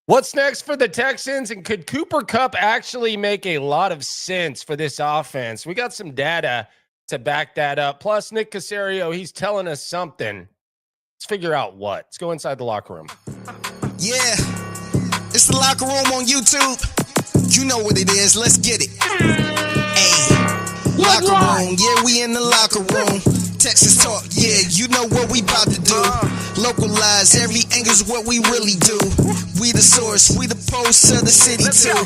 What's next for the Texans, and could Cooper Kupp actually make a lot of sense for this offense? We got some data to back that up. Plus, Nick Caserio, he's telling us something. Let's figure out what. Let's go inside the locker room. Yeah, it's the locker room on YouTube. You know what it is. Let's get it. Hey, locker room. Yeah, we in the locker room. Texas talk. Yeah, you know what we about to do. Localize every angle's what we really do. We the source, we the pulse of the city too.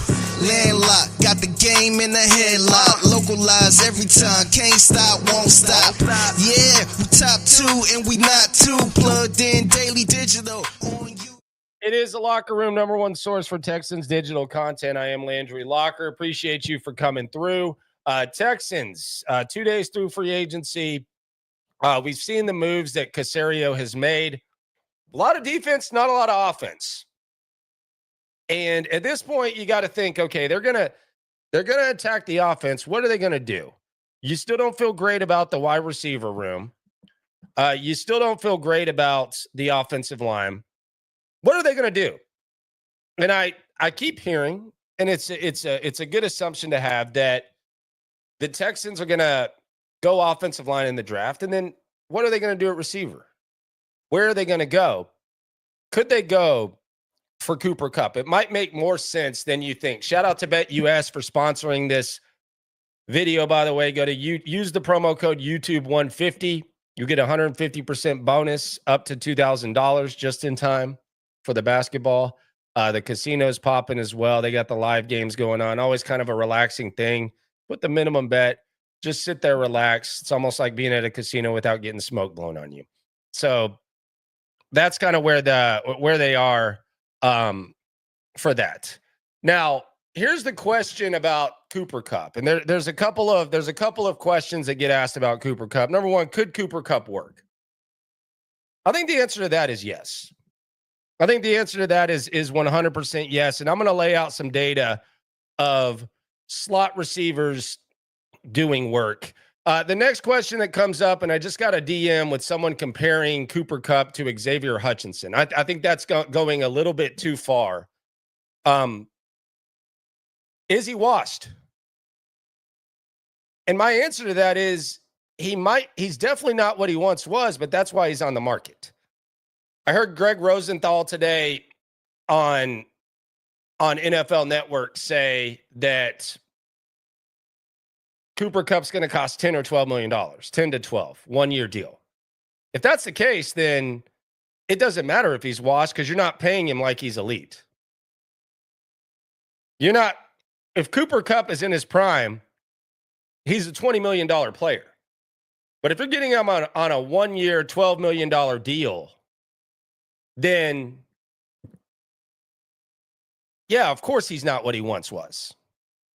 Landlocked, got the game in the headlock. Localize every time, can't stop, won't stop. Yeah, we top 2 and we not too. Plugged in daily digital on you. It is the locker room, number one source for Texans digital content. I am Landry Locker. Appreciate you for coming through. Texans, 2 days through free agency. We've seen the moves that Caserio has made. A lot of defense, not a lot of offense. And at this point, you got to think, okay, they're gonna attack the offense. What are they gonna do? You still don't feel great about the wide receiver room. You still don't feel great about the offensive line. What are they gonna do? And I keep hearing, and it's a good assumption to have, that the Texans are gonna go offensive line in the draft. And then what are they gonna do at receiver? Where are they gonna go? Could they go for Cooper Kupp? It might make more sense than you think. Shout out to BetUS for sponsoring this video, by the way. Go to use the promo code YouTube150. You get 150% bonus up to $2,000 just in time for the basketball. The casino's popping as well. They got the live games going on. Always kind of a relaxing thing. Put the minimum bet. Just sit there, relax. It's almost like being at a casino without getting smoke blown on you. So that's kind of where they are for that. Now, here's the question about Cooper Kupp, and there's a couple of questions that get asked about Cooper Kupp. Number one, could Cooper Kupp work? I think the answer to that is yes. I think the answer to that is 100% yes, and I'm going to lay out some data of slot receivers doing work. The next question that comes up, and I just got a DM with someone comparing Cooper Kupp to Xavier Hutchinson. I think that's going a little bit too far. Is he washed? And my answer to that is he's definitely not what he once was, but that's why he's on the market. I heard Greg Rosenthal today on NFL Network say that Cooper Kupp's going to cost $10 or $12 million, 10 to 12, 1 year deal. If that's the case, then it doesn't matter if he's washed, because you're not paying him like he's elite. If Cooper Kupp is in his prime, he's a $20 million player. But if you're getting him on a 1 year, $12 million deal, then yeah, of course he's not what he once was.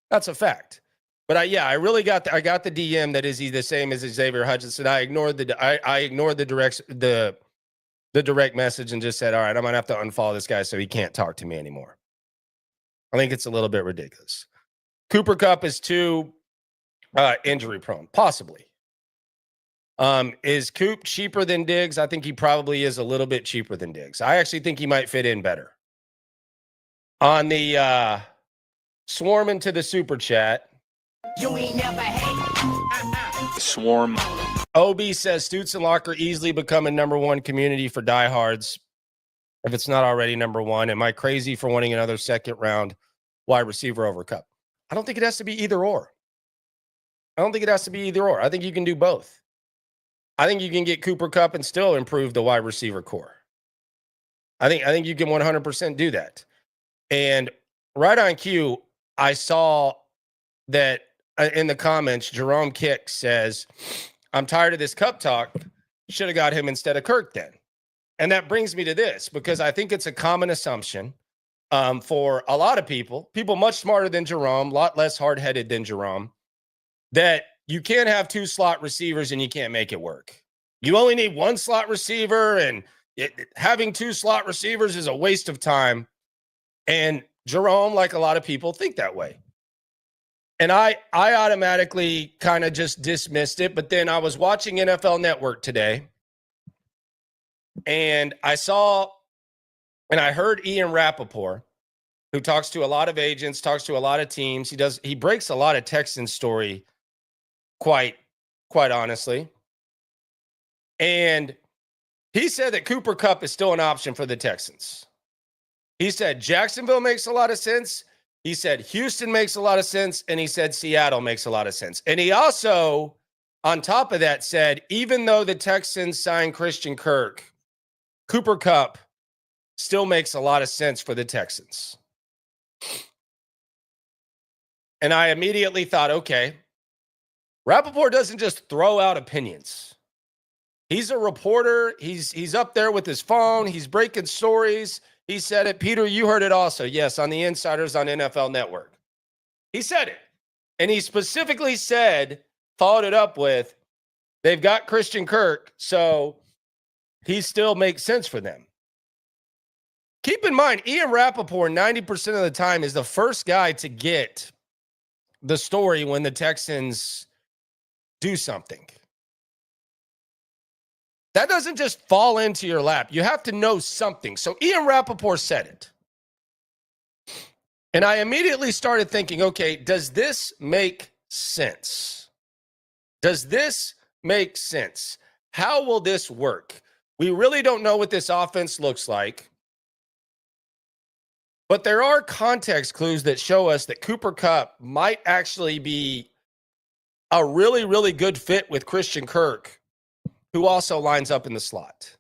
That's a fact. But I really got the DM that is he the same as Xavier Hutchinson. I ignored the direct message and just said, all right, I'm gonna have to unfollow this guy so he can't talk to me anymore. I think it's a little bit ridiculous. Cooper Kupp is too injury prone, possibly. Is Coop cheaper than Diggs? I think he probably is a little bit cheaper than Diggs. I actually think he might fit in better. On the swarm into the super chat. You ain't never hate. Swarm. OB says Stoots and Locker easily becoming number one community for diehards, if it's not already number one. Am I crazy for wanting another second round wide receiver over Kupp? I don't think it has to be either or. I think you can do both. I think you can get Cooper Kupp and still improve the wide receiver core. I think you can 100% do that. And right on cue, I saw that in the comments, Jerome Kick says, I'm tired of this Kupp talk. Should have got him instead of Kirk then. And that brings me to this, because I think it's a common assumption for a lot of people much smarter than Jerome, a lot less hard-headed than Jerome, that you can't have two slot receivers and you can't make it work. You only need one slot receiver, and having two slot receivers is a waste of time. And Jerome, like a lot of people, think that way. And I automatically kind of just dismissed it. But then I was watching NFL Network today, and I saw and I heard Ian Rappaport, who talks to a lot of agents, talks to a lot of teams. He breaks a lot of Texans story quite honestly. And he said that Cooper Kupp is still an option for the Texans. He said Jacksonville makes a lot of sense. He said Houston makes a lot of sense. And he said Seattle makes a lot of sense. And he also, on top of that, said even though the Texans signed Christian Kirk, Cooper Kupp still makes a lot of sense for the Texans. And I immediately thought, okay, Rappaport doesn't just throw out opinions. He's a reporter. He's up there with his phone. He's breaking stories. He said it. Peter, you heard it also. Yes, on the Insiders on NFL Network. He said it. And he specifically said, followed it up with, they've got Christian Kirk, so he still makes sense for them. Keep in mind, Ian Rappaport, 90% of the time, is the first guy to get the story when the Texans do something. That doesn't just fall into your lap. You have to know something. So Ian Rappaport said it. And I immediately started thinking, okay, does this make sense? Does this make sense? How will this work? We really don't know what this offense looks like. But there are context clues that show us that Cooper Kupp might actually be a really, really good fit with Christian Kirk, who also lines up in the slot.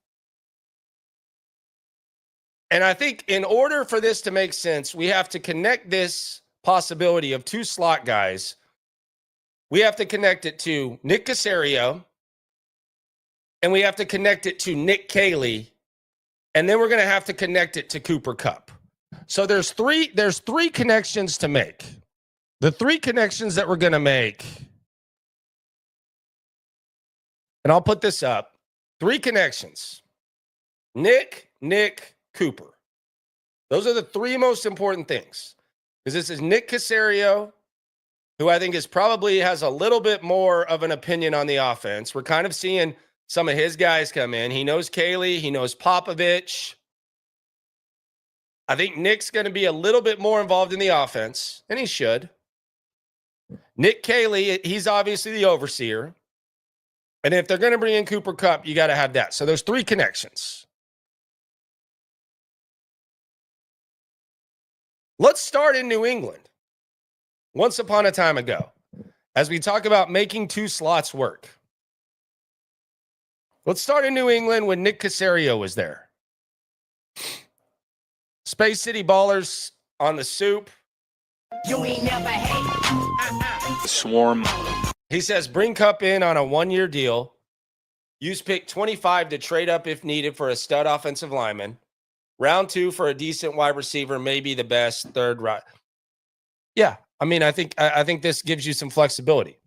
And I think in order for this to make sense, we have to connect this possibility of two slot guys. We have to connect it to Nick Caserio, and we have to connect it to Nick Caley, and then we're going to have to connect it to Cooper Kupp. So there's three connections to make. The three connections that we're going to make, and I'll put this up, three connections. Nick, Cooper. Those are the three most important things. Because this is Nick Caserio, who I think probably has a little bit more of an opinion on the offense. We're kind of seeing some of his guys come in. He knows Caley. He knows Popovich. I think Nick's going to be a little bit more involved in the offense, and he should. Nick Caley, he's obviously the overseer. And if they're going to bring in Cooper Kupp, you got to have that. So there's three connections. Let's start in New England. Once upon a time ago, as we talk about making two slots work. Let's start in New England when Nick Caserio was there. Space City Ballers on the soup. You ain't never hate. Swarm. He says, bring Kupp in on a one-year deal. Use pick 25 to trade up if needed for a stud offensive lineman. Round 2 for a decent wide receiver, maybe the best third right. Yeah, I mean, I think this gives you some flexibility.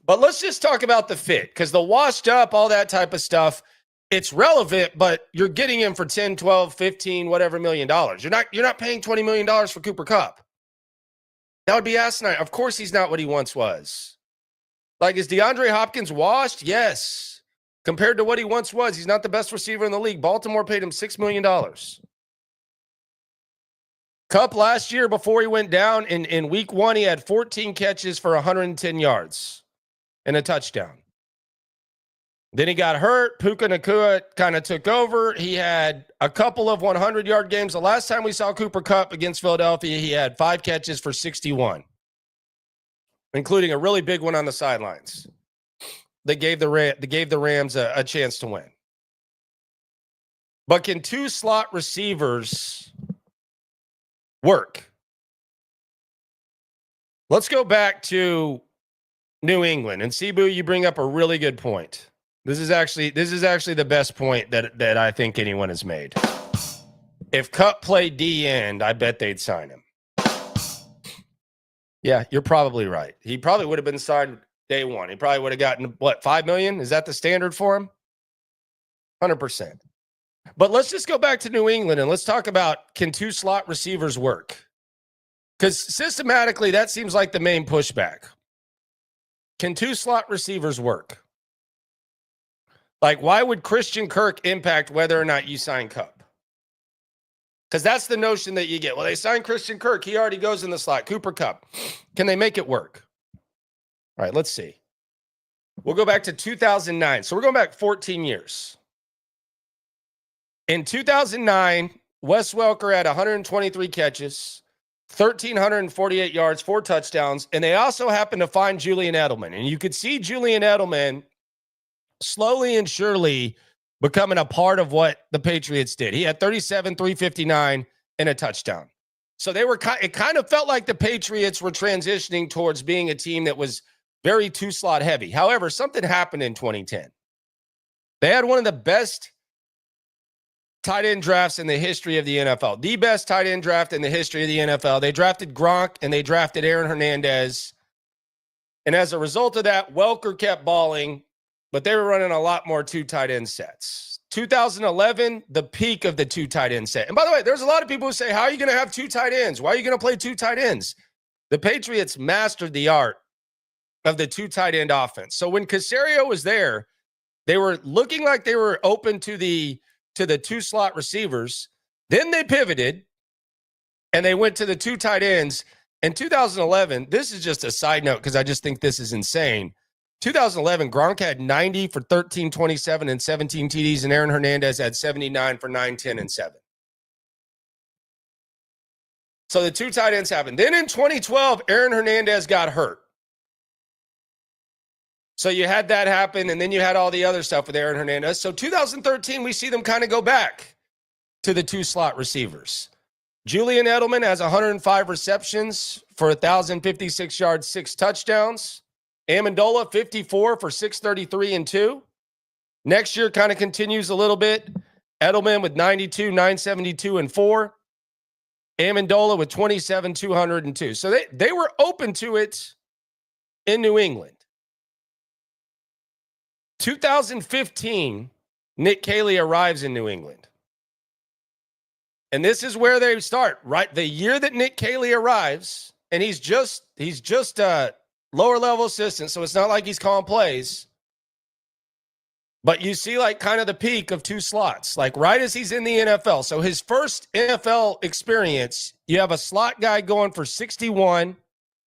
But let's just talk about the fit, because the washed up, all that type of stuff, it's relevant, but you're getting him for 10, 12, 15, whatever $million. You're not paying $20 million for Cooper Kupp. That would be asinine. Of course he's not what he once was. Like, is DeAndre Hopkins washed? Yes. Compared to what he once was, he's not the best receiver in the league. Baltimore paid him $6 million. Kupp last year, before he went down, in week 1, he had 14 catches for 110 yards and a touchdown. Then he got hurt. Puka Nacua kind of took over. He had a couple of 100-yard games. The last time we saw Cooper Kupp against Philadelphia, he had 5 catches for 61, including a really big one on the sidelines. They gave the Rams a chance to win. But can two slot receivers work? Let's go back to New England. And Cebu, you bring up a really good point. This is actually the best point that I think anyone has made. If Kupp played D end, I bet they'd sign him. Yeah, you're probably right. He probably would have been signed day one. He probably would have gotten, what, $5 million? Is that the standard for him? 100%. But let's just go back to New England and let's talk about, can two slot receivers work? Because systematically, that seems like the main pushback. Can two slot receivers work? Like, why would Christian Kirk impact whether or not you sign Kupp? Because that's the notion that you get. Well, they signed Christian Kirk. He already goes in the slot. Cooper Kupp. Can they make it work? All right, let's see. We'll go back to 2009. So we're going back 14 years. In 2009, Wes Welker had 123 catches, 1,348 yards, 4 touchdowns, and they also happened to find Julian Edelman. And you could see Julian Edelman slowly and surely becoming a part of what the Patriots did. He had 37, 359, and a touchdown. So it kind of felt like the Patriots were transitioning towards being a team that was very two-slot heavy. However, something happened in 2010. They had one of the best tight end drafts in the history of the NFL. The best tight end draft in the history of the NFL. They drafted Gronk and they drafted Aaron Hernandez. And as a result of that, Welker kept balling, but they were running a lot more 2 tight end sets. 2011, the peak of the 2 tight end set. And by the way, there's a lot of people who say, how are you going to have 2 tight ends? Why are you going to play 2 tight ends? The Patriots mastered the art of the 2 tight end offense. So when Caserio was there, they were looking like they were open to the 2 slot receivers. Then they pivoted and they went to the 2 tight ends. In 2011, this is just a side note because I just think this is insane. 2011, Gronk had 90 for 13, 27, and 17 TDs, and Aaron Hernandez had 79 for 9, 10, and 7. So the 2 tight ends happened. Then in 2012, Aaron Hernandez got hurt. So you had that happen, and then you had all the other stuff with Aaron Hernandez. So 2013, we see them kind of go back to the 2 slot receivers. Julian Edelman has 105 receptions for 1,056 yards, 6 touchdowns. Amendola, 54 for 633 and 2. Next year kind of continues a little bit. Edelman with 92, 972 and 4. Amendola with 27, 202. So they were open to it in New England. 2015, Nick Caley arrives in New England. And this is where they start, right? The year that Nick Caley arrives, and he's just a lower level assistant, so it's not like he's calling plays. But you see like kind of the peak of 2 slots, like right as he's in the NFL. So his first NFL experience, you have a slot guy going for 61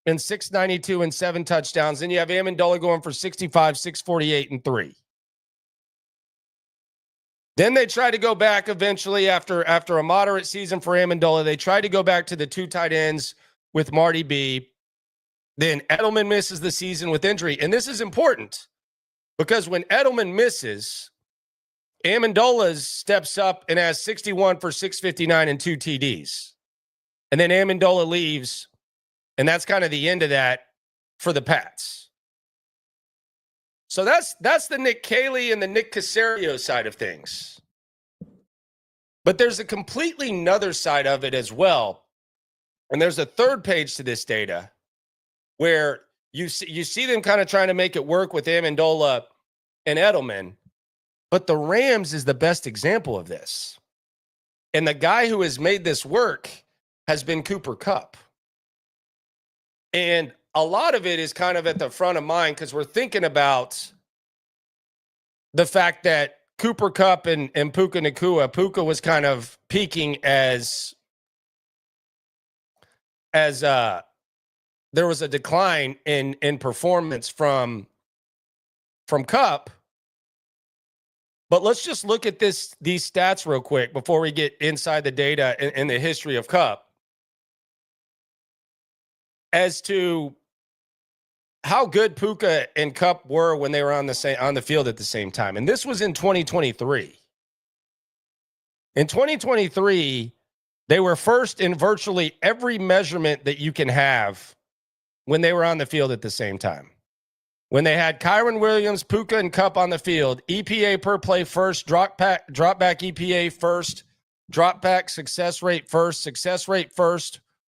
and 692 and 7 touchdowns. Then you have Amendola going for 65, 648 and 3. Then they tried to go back eventually after a moderate season for Amendola. They tried to go back to the 2 tight ends with Marty B. Then Edelman misses the season with injury. And this is important because when Edelman misses, Amendola steps up and has 61 for 659 and 2 TDs. And then Amendola leaves, and that's kind of the end of that for the Pats. So that's the Nick Caley and the Nick Caserio side of things. But there's a completely another side of it as well. And there's a third page to this data where you see them kind of trying to make it work with Amendola and Edelman. But the Rams is the best example of this. And the guy who has made this work has been Cooper Kupp. And a lot of it is kind of at the front of mind because we're thinking about the fact that Cooper Kupp and Puka Nacua. Puka was kind of peaking as there was a decline in performance from Kupp. But let's just look at these stats real quick before we get inside the data and the history of Kupp as to how good Puka and Kupp were when they were on the field at the same time. And this was in 2023. In 2023, they were first in virtually every measurement that you can have when they were on the field at the same time. When they had Kyron Williams, Puka, and Kupp on the field, EPA per play first, drop back EPA first, drop back success rate first,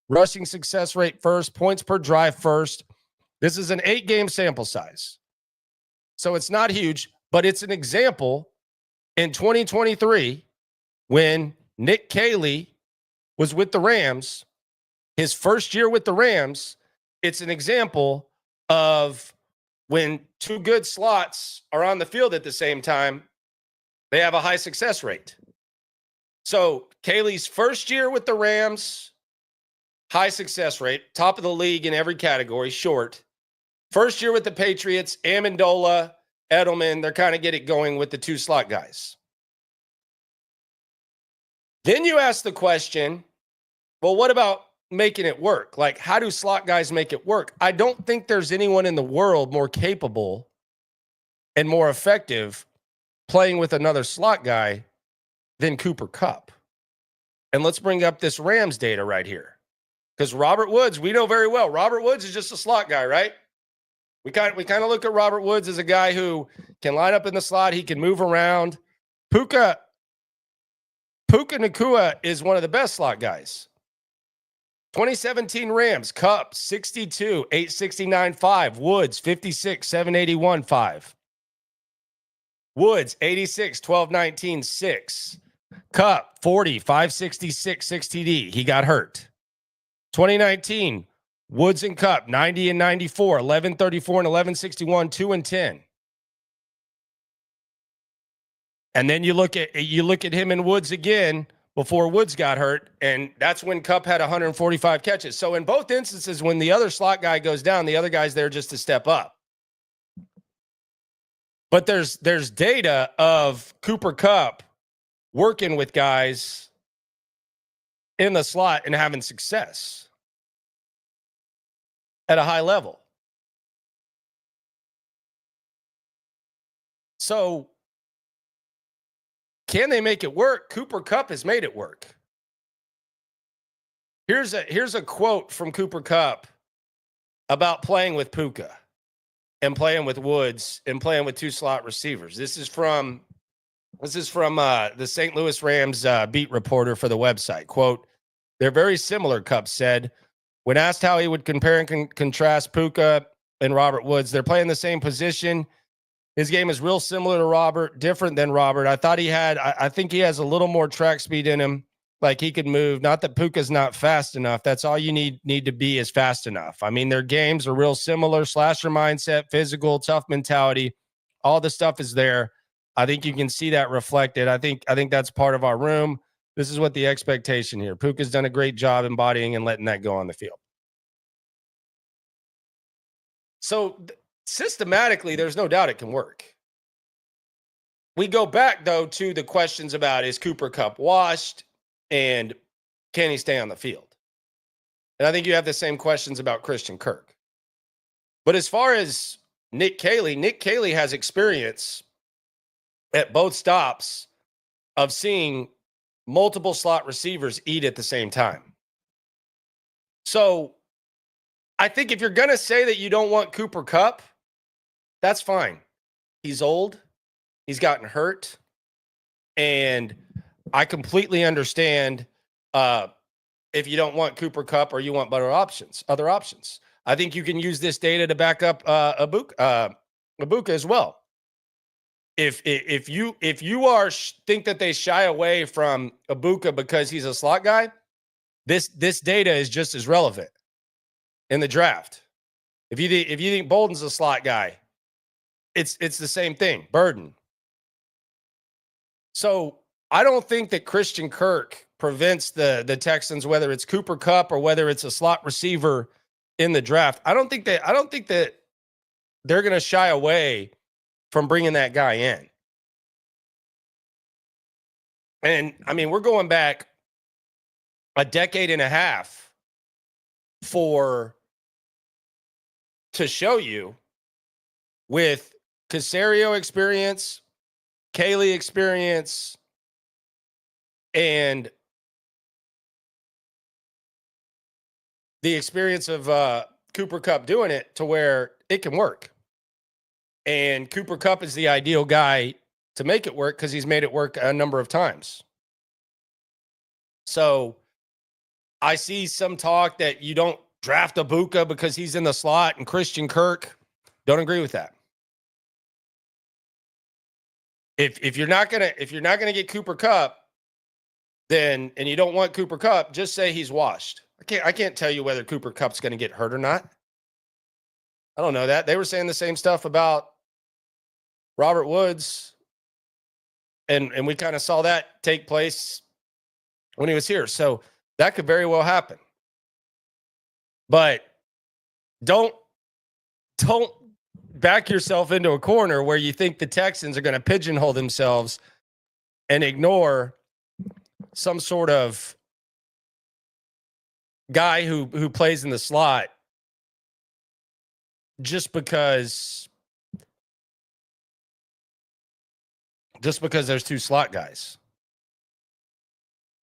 rushing success rate first, points per drive first. This is an 8-game sample size. So it's not huge, but it's an example in 2023 when Nick Caley was with the Rams, his first year with the Rams. It's an example of when 2 good slots are on the field at the same time, they have a high success rate. So Kaylee's first year with the Rams, high success rate, top of the league in every category, short. First year with the Patriots, Amendola, Edelman, they're kind of get it going with the two slot guys. Then you ask the question, well, what about making it work? Like, how do slot guys make it work? I don't think there's anyone in the world more capable and more effective playing with another slot guy than Cooper Kupp. And let's bring up this Rams data right here. Because Robert Woods, we know very well, Robert Woods is just a slot guy, right? We kind of look at Robert Woods as a guy who can line up in the slot. He can move around. Puka Nacua is one of the best slot guys. 2017 Rams, Kupp 62, 869.5. Woods 56, 781.5. Woods 86, 1219, 6. Kupp 40, 566, 6 TD. He got hurt. 2019 Woods and Kupp 90 and 94, 1134 and 1161, 2 and 10. And then you look at him and Woods again before Woods got hurt, and that's when Kupp had 145 catches. So in both instances, when the other slot guy goes down, the other guy's there just to step up. But there's data of Cooper Kupp working with guys in the slot and having success at a high level. So can they make it work? Cooper Kupp has made it work. Here's a quote from Cooper Kupp about playing with Puka and playing with Woods and playing with two slot receivers. This is from the St. Louis Rams beat reporter for the website. Quote, "They're very similar," Kupp said. When asked how he would compare and contrast Puka and Robert Woods, they're playing the same position. His game is real similar to Robert, different than Robert. I think he has a little more track speed in him, like he could move. Not that Puka's not fast enough. That's all you need to be is fast enough. I mean, their games are real similar. Slasher mindset, physical, tough mentality. All the stuff is there. I think you can see that reflected. I think that's part of our room. This is what the expectation here. Puka's done a great job embodying and letting that go on the field. So systematically, there's no doubt it can work. We go back, though, to the questions about, is Cooper Kupp washed and can he stay on the field? And I think you have the same questions about Christian Kirk. But as far as Nick Caley has experience at both stops of seeing multiple slot receivers eat at the same time. So I think if you're going to say that you don't want Cooper Kupp, that's fine. He's old. He's gotten hurt. And I completely understand if you don't want Cooper Kupp or you want other options. I think you can use this data to back up Ibuka as well. If you think that they shy away from Ibuka because he's a slot guy, this data is just as relevant in the draft. If you think Bolden's a slot guy, it's the same thing. Burden. So I don't think that Christian Kirk prevents the Texans, whether it's Cooper Kupp or whether it's a slot receiver in the draft. I don't think that they're going to shy away from bringing that guy in. And I mean, we're going back a decade and a half to show you with Caserio experience, Caley experience, and the experience of Cooper Kupp doing it to where it can work. And Cooper Kupp is the ideal guy to make it work because he's made it work a number of times. So I see some talk that you don't draft Ibuka because he's in the slot and Christian Kirk. Don't agree with that. If you're not gonna get Cooper Kupp, then and you don't want Cooper Kupp, just say he's washed. I can't tell you whether Cooper Kupp's going to get hurt or not. I don't know that. They were saying the same stuff about Robert Woods, and we kind of saw that take place when he was here. So that could very well happen. But don't back yourself into a corner where you think the Texans are going to pigeonhole themselves and ignore some sort of guy who plays in the slot just because there's two slot guys.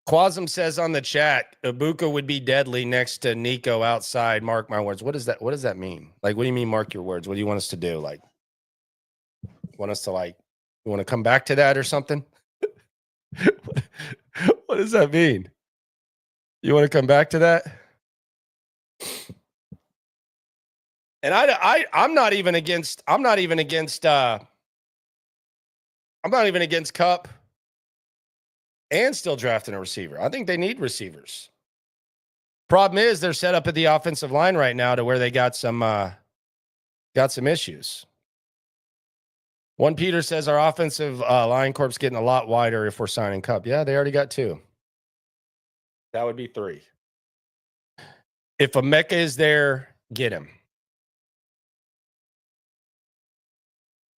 Quasm says on the chat, Ibuka would be deadly next to Nico outside. Mark my words. What does that mean? Like, what do you mean, mark your words? What do you want us to do? Like, you want to come back to that or something? What does that mean? You want to come back to that? And I'm not even against Kupp and still drafting a receiver. I think they need receivers. Problem is they're set up at the offensive line right now to where they got some issues. One Peter says our offensive line corp's getting a lot wider if we're signing Kupp. Yeah, they already got 2. That would be 3. If a Mecca is there, get him.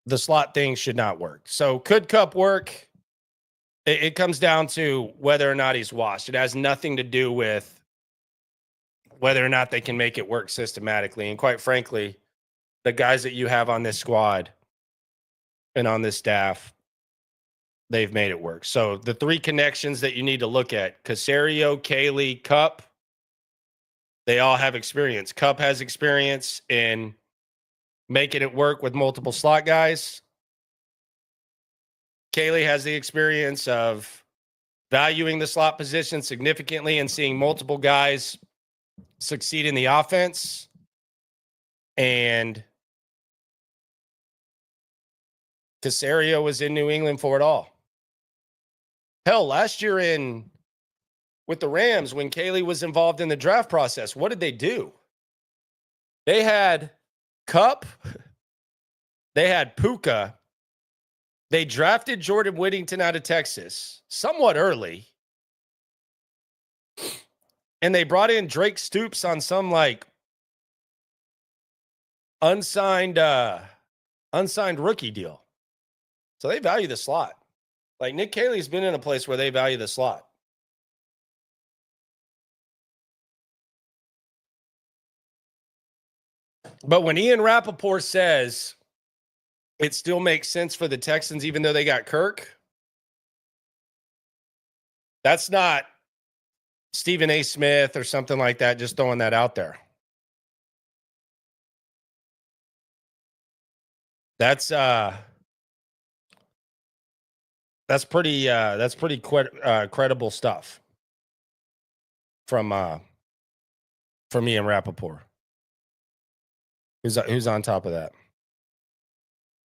The slot thing should not work. So could Kupp work? It comes down to whether or not he's washed. It has nothing to do with whether or not they can make it work systematically. And quite frankly, the guys that you have on this squad and on this staff, they've made it work. So the 3 connections that you need to look at, Caserio, Kaylee, Kupp, they all have experience. Kupp has experience in making it work with multiple slot guys. Kaylee has the experience of valuing the slot position significantly and seeing multiple guys succeed in the offense. And Caserio was in New England for it all. Hell, last year with the Rams, when Kaylee was involved in the draft process, what did they do? They had Kupp. They had Puka. They drafted Jordan Whittington out of Texas somewhat early. And they brought in Drake Stoops on some like unsigned rookie deal. So they value the slot. Like Nick Caley's been in a place where they value the slot. But when Ian Rappaport says it still makes sense for the Texans, even though they got Kirk, that's not Stephen A. Smith or something like that, just throwing that out there. That's pretty credible stuff from Ian Rappaport. Who's on top of that?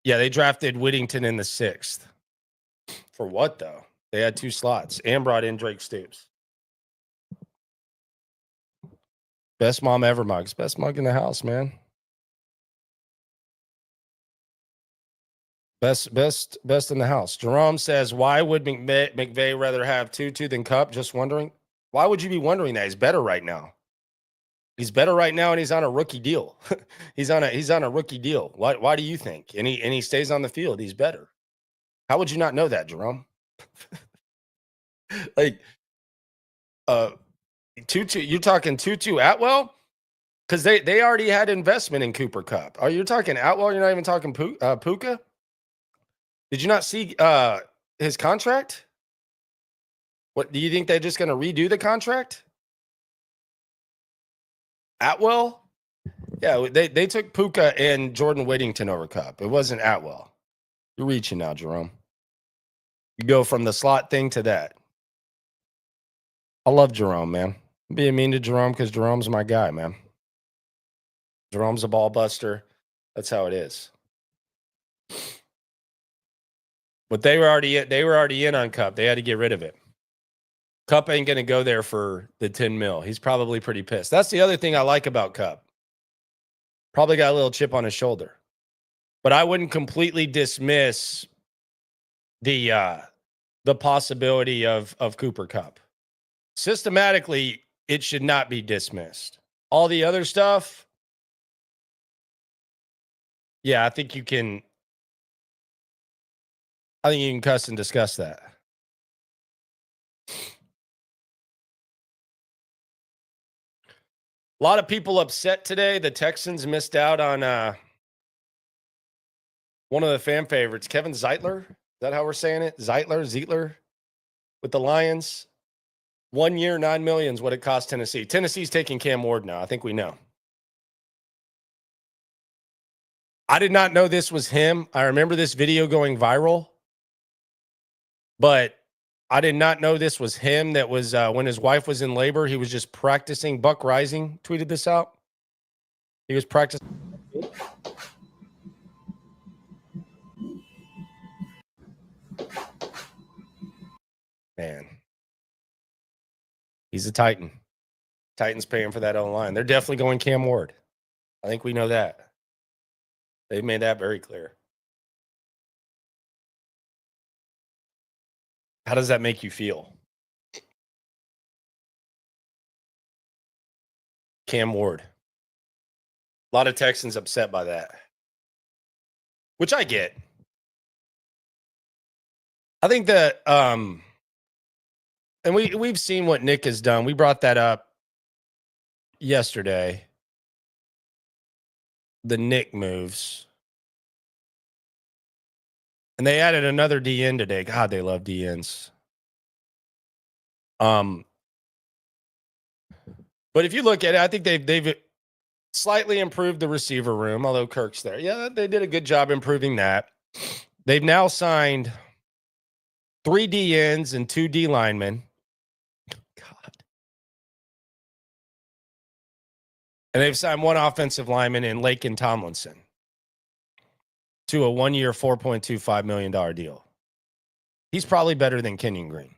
Yeah, they drafted Whittington in the 6th. For what, though? They had 2 slots and brought in Drake Stoops. Best mom ever mugs. Best mug in the house, man. Best in the house. Jerome says, why would McVay rather have Tutu than Kupp? Just wondering. Why would you be wondering that? He's better right now. He's better right now, and he's on a rookie deal. he's on a rookie deal. Why do you think? And he stays on the field. He's better. How would you not know that, Jerome? Like, Tutu, you're talking Tutu Atwell? Because they already had investment in Cooper Kupp. Oh, you're talking Atwell? You're not even talking Puka? Did you not see his contract? What do you think they're just going to redo the contract? Atwell? Yeah, they took Puka and Jordan Whittington over Kupp. It wasn't Atwell. You're reaching now, Jerome. You go from the slot thing to that. I love Jerome, man. I'm being mean to Jerome because Jerome's my guy, man. Jerome's a ball buster. That's how it is. But they were already in on Kupp. They had to get rid of it. Kupp ain't going to go there for the 10 mil. He's probably pretty pissed. That's the other thing I like about Kupp. Probably got a little chip on his shoulder. But I wouldn't completely dismiss the possibility of Cooper Kupp. Systematically, it should not be dismissed. All the other stuff, yeah, I think you can cuss and discuss that. A lot of people upset today. The Texans missed out on one of the fan favorites, Kevin Zeitler. Is that how we're saying it? Zeitler with the Lions. 1 year, $9 million is what it cost Tennessee. Tennessee's taking Cam Ward now. I think we know. I did not know this was him. I remember this video going viral, but I did not know this was him. That was when his wife was in labor. He was just practicing. Buck Rising tweeted this out. He was practicing. Man, he's a Titan. Titans paying for that O-line. They're definitely going Cam Ward. I think we know that. They've made that very clear. How does that make you feel? Cam Ward. A lot of Texans upset by that, which I get. I think that, and we've seen what Nick has done. We brought that up yesterday. The Nick moves. And they added another DN today. God, they love DNs. But if you look at it, I think they've slightly improved the receiver room, although Kirk's there. Yeah, they did a good job improving that. They've now signed 3 DNs and 2 D linemen. God. And they've signed 1 offensive lineman in Laken Tomlinson to a 1-year, $4.25 million deal. He's probably better than Kenyon Green,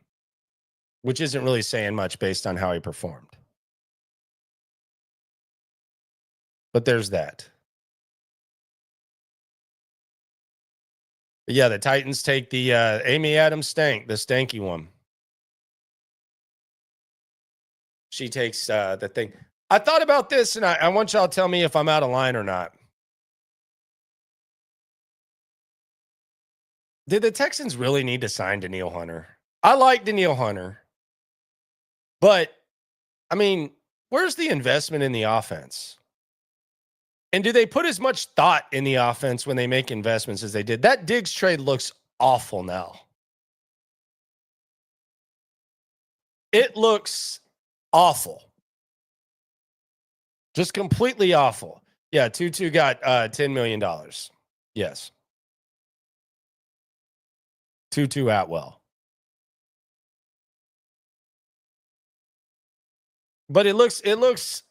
which isn't really saying much based on how he performed. But there's that. But yeah, the Titans take the Amy Adams the stanky one. She takes the thing. I thought about this, and I want y'all to tell me if I'm out of line or not. Did the Texans really need to sign Danielle Hunter? I like Danielle Hunter. But, I mean, where's the investment in the offense? And do they put as much thought in the offense when they make investments as they did? That Diggs trade looks awful now. It looks awful. Just completely awful. Yeah, Tutu got $10 million. Yes. Tutu Atwell. But it looks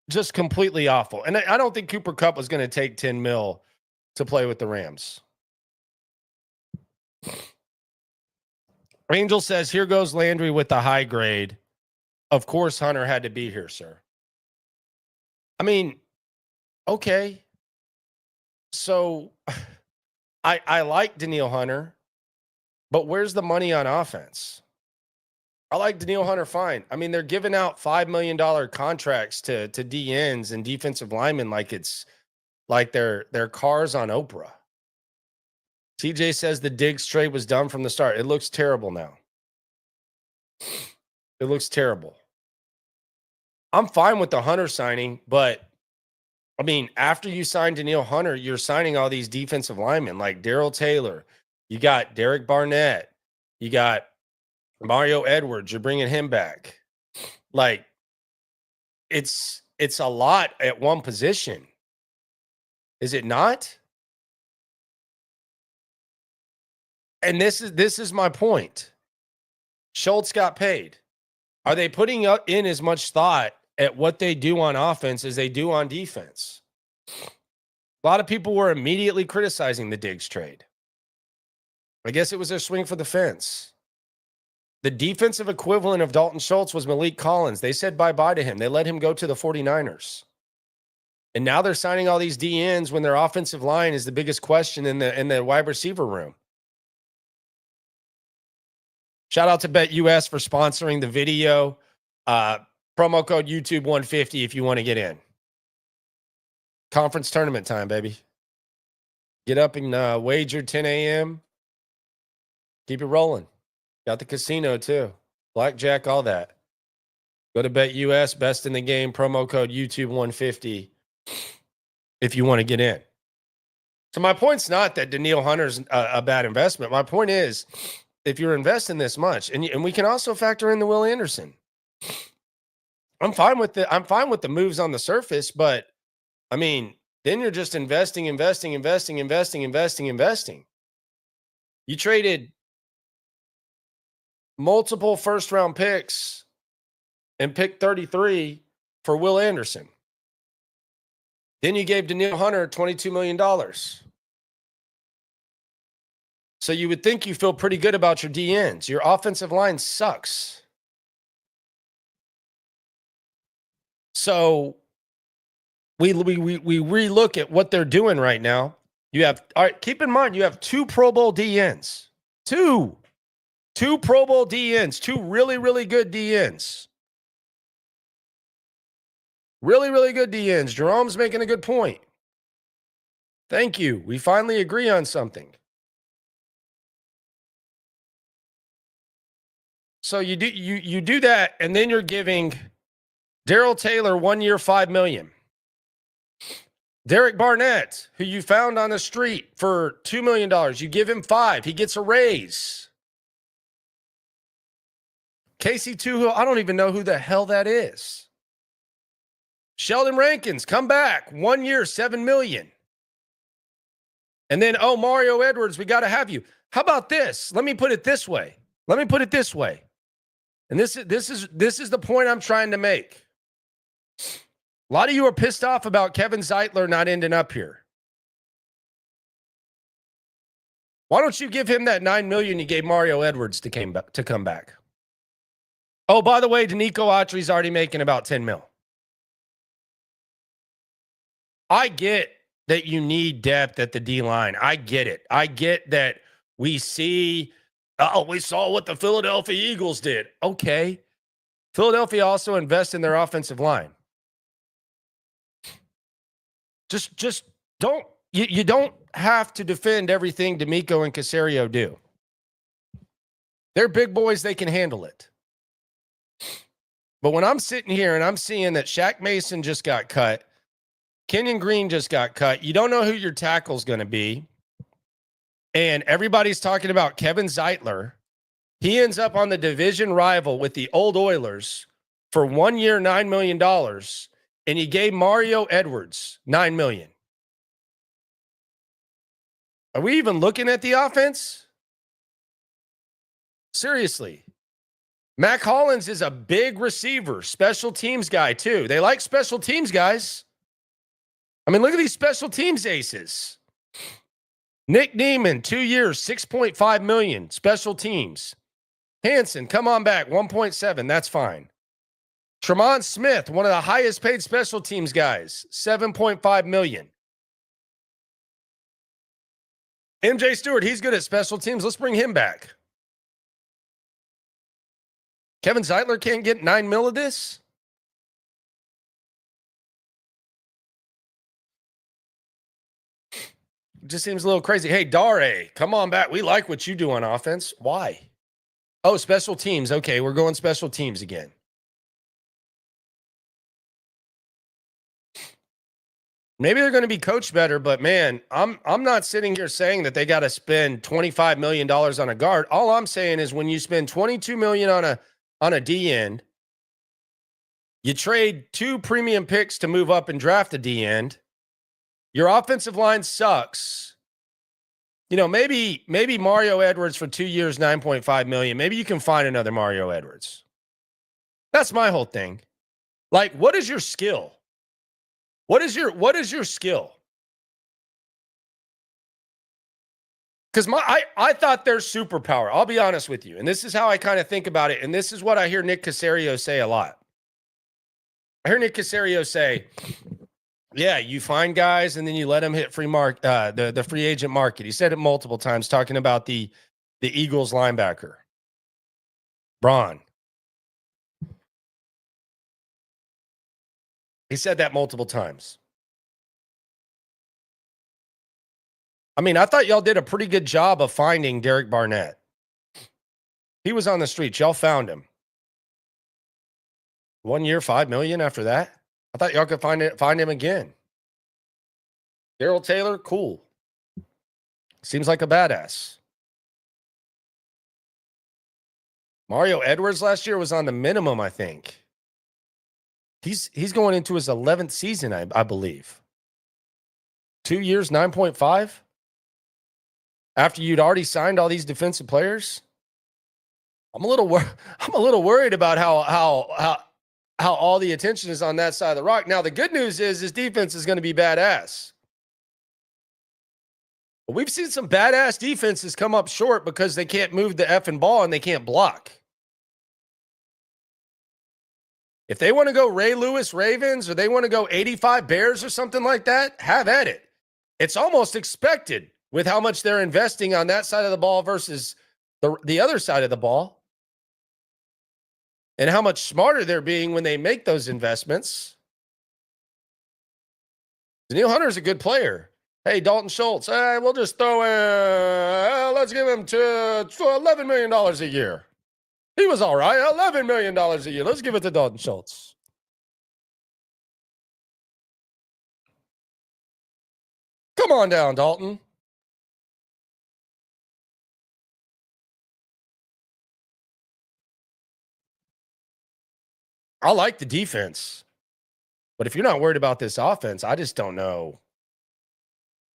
just completely awful. And I don't think Cooper Kupp was going to take 10 mil to play with the Rams. Angel says, here goes Landry with the high grade. Of course, Hunter had to be here, sir. I mean, okay. So I like Danielle Hunter, but where's the money on offense? I like Danielle Hunter fine. I mean, they're giving out $5 million contracts to DNs and defensive linemen like it's like they're cars on Oprah. TJ says the Diggs trade was done from the start. It looks terrible now. It looks terrible. I'm fine with the Hunter signing, but I mean, after you sign Danielle Hunter, you're signing all these defensive linemen like Darrell Taylor. You got Derek Barnett. You got Mario Edwards. You're bringing him back. Like, it's a lot at one position. Is it not? And this is my point. Schultz got paid. Are they putting in as much thought at what they do on offense as they do on defense? A lot of people were immediately criticizing the Diggs trade. I guess it was their swing for the fence. The defensive equivalent of Dalton Schultz was Malik Collins. They said bye-bye to him. They let him go to the 49ers. And now they're signing all these DNs when their offensive line is the biggest question in the wide receiver room. Shout out to BetUS for sponsoring the video. Promo code YouTube 150 if you want to get in. Conference tournament time, baby. Get up and wager 10 a.m. Keep it rolling. Got the casino too. Blackjack, all that. Go to BetUS, best in the game, promo code YouTube 150 if you want to get in. So my point's not that Danielle Hunter's a bad investment. My point is, if you're investing this much, and we can also factor in the Will Anderson. I'm fine with the moves on the surface, but I mean, then you're just investing. You traded multiple first-round picks and picked 33 for Will Anderson. Then you gave Danielle Hunter $22 million. So you would think you feel pretty good about your DNs. Your offensive line sucks. So we relook at what they're doing right now. You have, all right, keep in mind, you have 2 Pro Bowl DNs. Two Pro Bowl DNs, 2 really, really good DNs. Really, really good DNs. Jerome's making a good point. Thank you. We finally agree on something. So you do that, and then you're giving Darrell Taylor 1 year, $5 million. Derek Barnett, who you found on the street for $2 million, you give him $5 million. He gets a raise. Casey Tuhill, I don't even know who the hell that is. Sheldon Rankins, come back. 1 year, $7 million. And then, Mario Edwards, we got to have you. How about this? Let me put it this way. And this is the point I'm trying to make. A lot of you are pissed off about Kevin Zeitler not ending up here. Why don't you give him that $9 million you gave Mario Edwards to come back? Oh, by the way, Nico Autry's already making about $10 million. I get that you need depth at the D-line. I get it. I get that we see, we saw what the Philadelphia Eagles did. Okay. Philadelphia also invests in their offensive line. Just don't, you don't have to defend everything D'Amico and Caserio do. They're big boys. They can handle it. But when I'm sitting here and I'm seeing that Shaq Mason just got cut, Kenyon Green just got cut, you don't know who your tackle's going to be. And everybody's talking about Kevin Zeitler. He ends up on the division rival with the old Oilers for 1 year, $9 million. And he gave Mario Edwards $9 million. Are we even looking at the offense? Seriously. Mac Hollins is a big receiver, special teams guy too. They like special teams guys. I mean, look at these special teams aces. Nick Neiman, 2 years, $6.5 million, special teams. Hanson, come on back, 1.7, that's fine. Tremont Smith, one of the highest paid special teams guys, $7.5 million. MJ Stewart, he's good at special teams. Let's bring him back. Kevin Zeitler can't get $9 million of this? Just seems a little crazy. Hey, Dare, come on back. We like what you do on offense. Why? Oh, special teams. Okay, we're going special teams again. Maybe they're going to be coached better, but man, I'm not sitting here saying that they got to spend $25 million on a guard. All I'm saying is when you spend $22 million on a D end, you trade 2 premium picks to move up and draft a D end. Your offensive line sucks. You know, maybe Mario Edwards for 2 years, $9.5 million. Maybe you can find another Mario Edwards. That's my whole thing. Like, what is your skill? What is your skill? Because I thought their superpower, I'll be honest with you, and this is how I kind of think about it, and this is what I hear Nick Caserio say a lot. I hear Nick Caserio say, yeah, you find guys and then you let them hit the free agent market. He said it multiple times talking about the Eagles linebacker. Braun. He said that multiple times. I mean, I thought y'all did a pretty good job of finding Derek Barnett. He was on the streets. Y'all found him. 1 year, $5 million after that. I thought y'all could find him again. Darrell Taylor, cool. Seems like a badass. Mario Edwards last year was on the minimum, I think. He's going into his 11th season, I believe. 2 years, 9.5. After you'd already signed all these defensive players, I'm a little worried about how all the attention is on that side of the rock. Now, the good news is his defense is going to be badass. But we've seen some badass defenses come up short because they can't move the effing ball and they can't block. If they want to go Ray Lewis Ravens or they want to go 85 Bears or something like that, have at it. It's almost expected with how much they're investing on that side of the ball versus the other side of the ball. And how much smarter they're being when they make those investments. Daniil Hunter's a good player. Hey, Dalton Schultz, we'll just throw in, let's give him to $11 million a year. He was all right, $11 million a year. Let's give it to Dalton Schultz. Come on down, Dalton. I like the defense. But if you're not worried about this offense, I just don't know.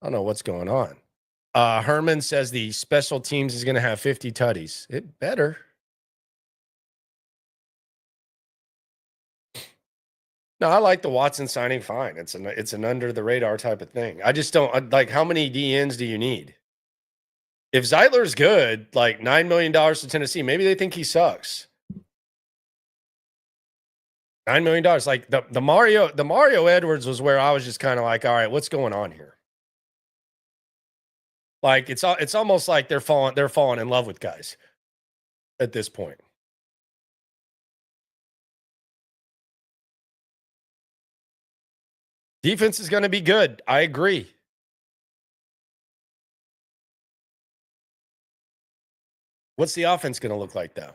I don't know what's going on. Herman says the special teams is going to have 50 tutties. It better. No, I like the Watson signing fine. It's an under the radar type of thing. I just don't like how many DNs do you need? If Zeitler's good, like $9 million to Tennessee, maybe they think he sucks. $9 million. Like the Mario Edwards was where I was just kind of like, all right, what's going on here? Like it's almost like they're falling in love with guys at this point. Defense is going to be good. I agree. What's the offense going to look like, though?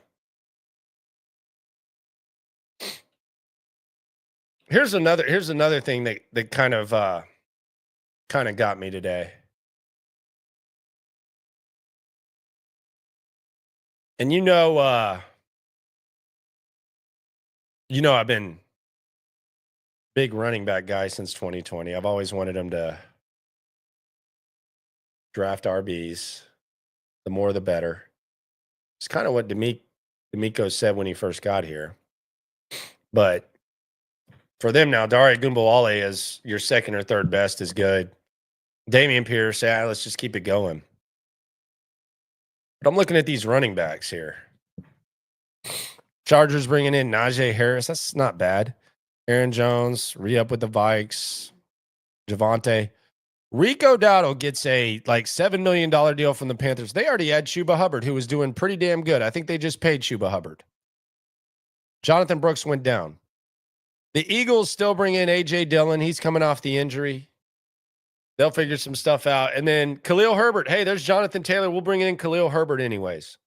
Here's another thing that kind of got me today. And I've been big running back guy since 2020. I've always wanted him to draft RBs. The more, the better. It's kind of what D'Amico said when he first got here. But for them now, Dare Ogunbowale as your second or third best is good. Dameon Pierce, let's just keep it going. But I'm looking at these running backs here. Chargers bringing in Najee Harris. That's not bad. Aaron Jones, re-up with the Vikes. Javonte. Rico Dowdle gets a $7 million deal from the Panthers. They already had Chuba Hubbard, who was doing pretty damn good. I think they just paid Chuba Hubbard. Jonathan Brooks went down. The Eagles still bring in A.J. Dillon. He's coming off the injury. They'll figure some stuff out. And then Khalil Herbert. Hey, there's Jonathan Taylor. We'll bring in Khalil Herbert anyways.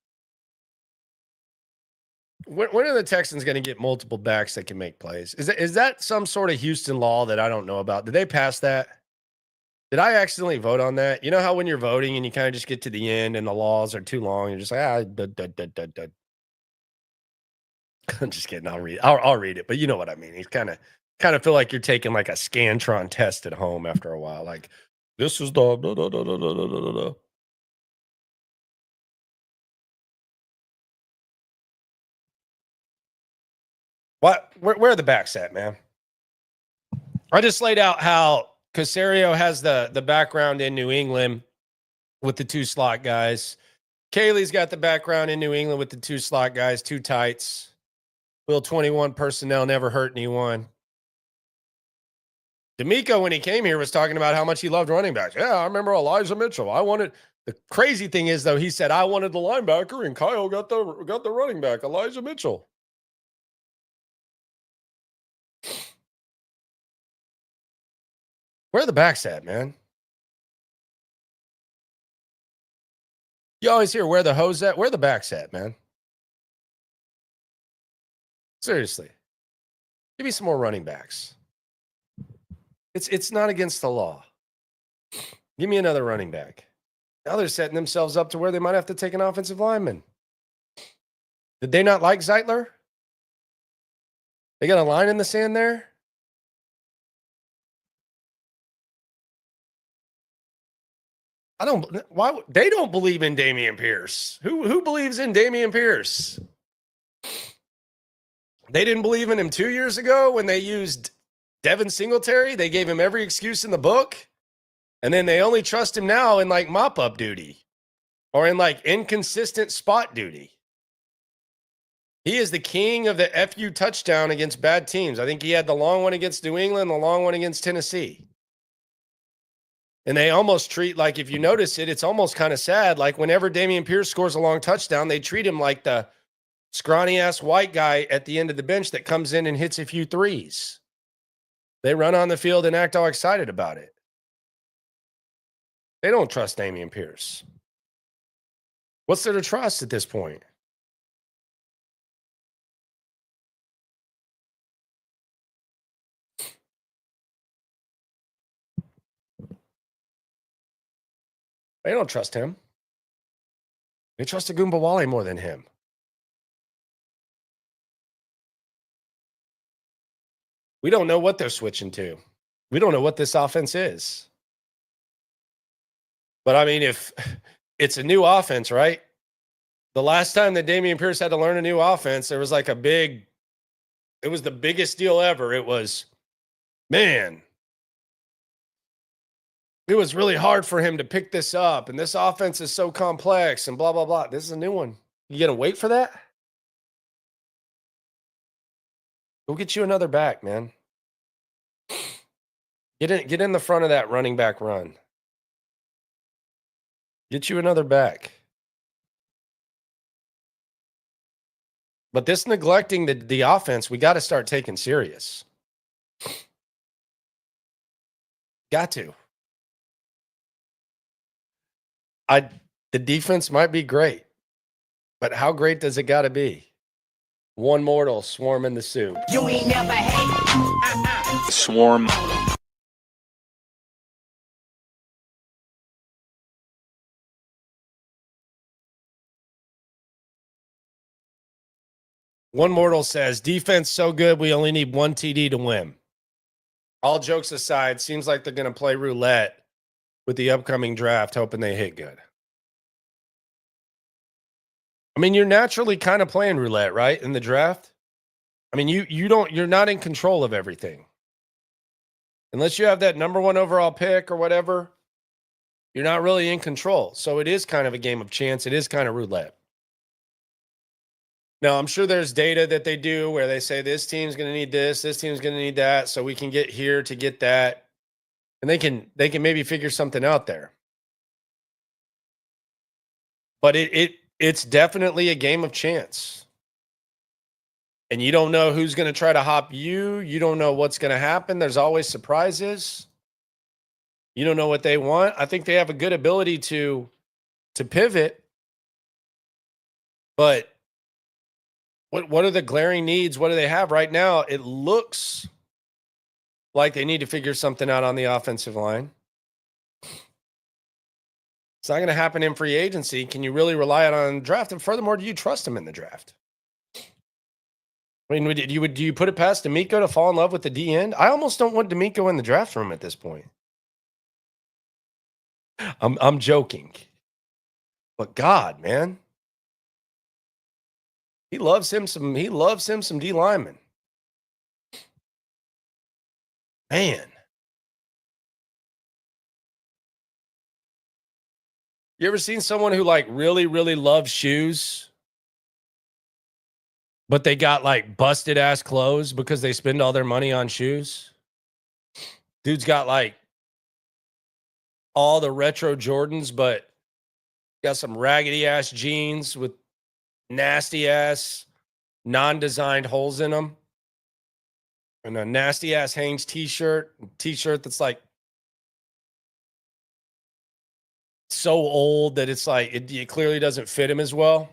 When are the Texans going to get multiple backs that can make plays? Is that some sort of Houston law that I don't know about? Did they pass that? Did I accidentally vote on that? You know how when you're voting and you kind of just get to the end and the laws are too long, you're just like, I'm just kidding. I'll read it, but you know what I mean. He's kind of feel like you're taking like a Scantron test at home after a while. Like, this is the What? Where are the backs at, man? I just laid out how Caserio has the background in New England with the two slot guys. Kaylee's got the background in New England with the two slot guys, two tights. Will 21 personnel never hurt anyone. D'Amico, when he came here, was talking about how much he loved running backs. Yeah, I remember Elijah Mitchell. I wanted The crazy thing is, though, he said, I wanted the linebacker, and Kyle got the running back, Elijah Mitchell. Where are the backs at, man? You always hear where the hose at. Where the backs at, man? Seriously. Give me some more running backs. It's not against the law. Give me another running back. Now they're setting themselves up to where they might have to take an offensive lineman. Did they not like Zeitler? They got a line in the sand there? Why they don't believe in Dameon Pierce. Who believes in Dameon Pierce? They didn't believe in him 2 years ago when they used Devin Singletary. They gave him every excuse in the book. And then they only trust him now in like mop-up duty or in like inconsistent spot duty. He is the king of the FU touchdown against bad teams. I think he had the long one against New England, the long one against Tennessee. And they almost treat, like, if you notice it, it's almost kind of sad. Like whenever Dameon Pierce scores a long touchdown, they treat him like the scrawny-ass white guy at the end of the bench that comes in and hits a few threes. They run on the field and act all excited about it. They don't trust Dameon Pierce. What's there to trust at this point? They don't trust him. They trust Agumbawale more than him. We don't know what they're switching to. We don't know what this offense is. But I mean, if it's a new offense, right? The last time that Dameon Pierce had to learn a new offense, there was like it was the biggest deal ever. It was, man, it was really hard for him to pick this up. And this offense is so complex and blah, blah, blah. This is a new one. You going to wait for that? Go get you another back, man. Get in the front of that running back run. Get you another back. But this neglecting the offense, we got to start taking serious. Got to. The defense might be great, but how great does it got to be? One mortal swarming the soup. You ain't never hate. Swarm. One mortal says, defense so good, we only need one TD to win. All jokes aside, seems like they're going to play roulette with the upcoming draft, hoping they hit good. I mean, you're naturally kind of playing roulette, right, in the draft? I mean, you're not in control of everything. Unless you have that number one overall pick or whatever, you're not really in control. So it is kind of a game of chance. It is kind of roulette. Now, I'm sure there's data that they do where they say this team's going to need this team's going to need that, so we can get here to get that. And they can maybe figure something out there. But it's definitely a game of chance. And you don't know who's going to try to hop you. You don't know what's going to happen. There's always surprises. You don't know what they want. I think they have a good ability to pivot. But what are the glaring needs? What do they have right now? It looks like they need to figure something out on the offensive line. It's not going to happen in free agency. Can you really rely on the draft? And furthermore, do you trust him in the draft? I mean, do you put it past D'Amico to fall in love with the D end? I almost don't want D'Amico in the draft room at this point. I'm joking. But God, man. He loves him some D linemen. Man. You ever seen someone who like really, really loves shoes, but they got like busted ass clothes because they spend all their money on shoes? Dude's got like all the retro Jordans, but Got some raggedy ass jeans with nasty ass non-designed holes in them. And a nasty ass Hanes t-shirt that's like so old that it's like it clearly doesn't fit him as well.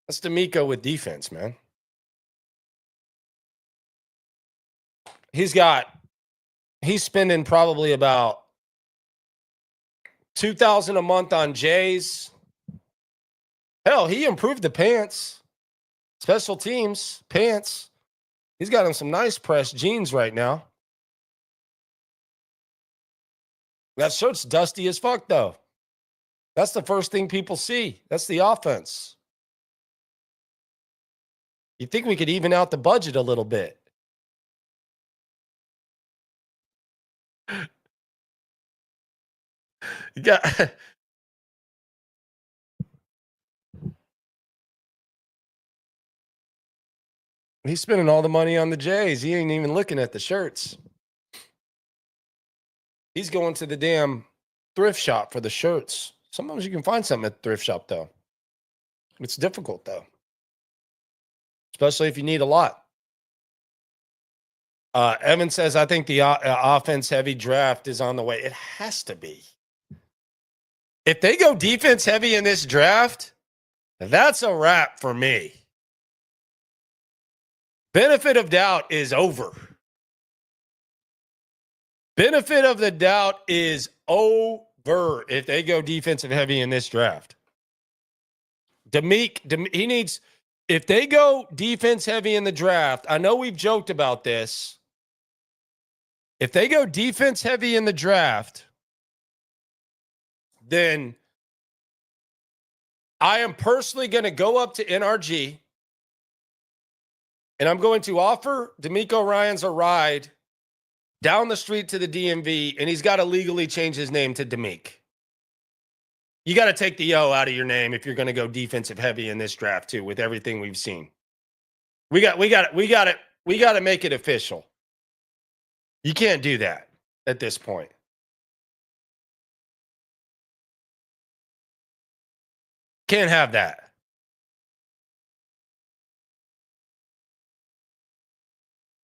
That's Nico with defense, man. He's spending probably about $2,000 a month on Jays. Hell, he improved the pants. Special teams, pants. He's got him some nice pressed jeans right now. That shirt's dusty as fuck, though. That's the first thing people see. That's the offense. You think we could even out the budget a little bit? You got he's spending all the money on the Jays. He ain't even looking at the shirts. He's going to the damn thrift shop for the shirts. Sometimes you can find something at the thrift shop, though. It's difficult, though. Especially if you need a lot. Evan says, I think the offense-heavy draft is on the way. It has to be. If they go defense-heavy in this draft, that's a wrap for me. Benefit of doubt is over. Benefit of the doubt is over if they go defensive-heavy in this draft. He needs... If they go defense-heavy in the draft, I know we've joked about this. If they go defense-heavy in the draft, then I am personally going to go up to NRG and I'm going to offer D'Amico Ryans a ride down the street to the DMV, and he's got to legally change his name to D'Amic. You got to take the O out of your name if you're going to go defensive heavy in this draft too, with everything we've seen. We got to make it official. You can't do that at this point. Can't have that.